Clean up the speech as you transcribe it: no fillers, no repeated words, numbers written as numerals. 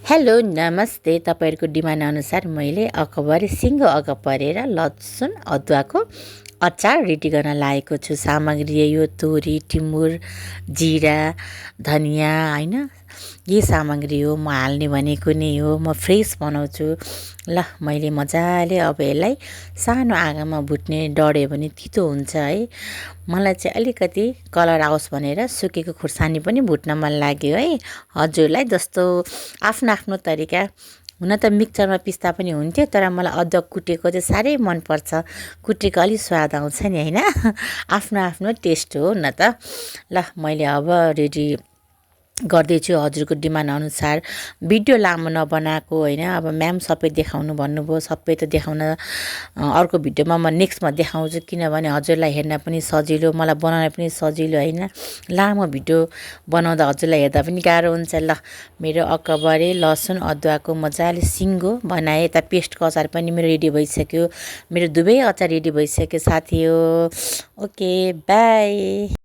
Hello नमस्ते। तपाईँहरूको demand अनुसार मैले अकबर सिङ्गो परेर लसुन अदुवाको अचार रेडी गर्न लागेको छु। सामग्री यो तोरी, टिमुर, जिरा, धनियाँ होइन, यही सामग्री हो। म हाल्ने भनेको नै हो। म फ्रेस बनाउँछु। ल मैले मजाले अब यसलाई सानो आगोमा भुट्ने। डढ्यो भने तितो हुन्छ है। मलाई चाहिँ अलिकति कलर आओस् भनेर सुकेको खुर्सानी पनि भुट्न मन लाग्यो है। हजुरलाई जस्तो आफ्नो आफ्नो तरिका। हुन त मिक्सरमा पिस्दा पनि हुन्थ्यो, तर मलाई अदुवा कुटेको चाहिँ साह्रै मनपर्छ। कुटेको अलिक स्वाद आउँछ नि होइन। आफ्नो आफ्नो टेस्ट हो न त। ल मैले अब रेडी गर्दैछु हजुरको डिमान्ड अनुसार। भिडियो लामो नबनाएको होइन। अब म्याम सबै देखाउनु भन्नुभयो, सबै त देखाउन अर्को भिडियोमा म नेक्स्टमा देखाउँछु, किनभने हजुरलाई हेर्न पनि सजिलो, मलाई बनाउन पनि सजिलो होइन। लामो भिडियो बनाउँदा हजुरलाई हेर्दा पनि गाह्रो हुन्छ। ल मेरो अकबरे लसुन अदुवाको मजाले सिङ्गो बनाएँ। यता पेस्टको अचार पनि मेरो रेडी भइसक्यो। मेरो दुवै अचार रेडी भइसक्यो साथी हो। Okay by.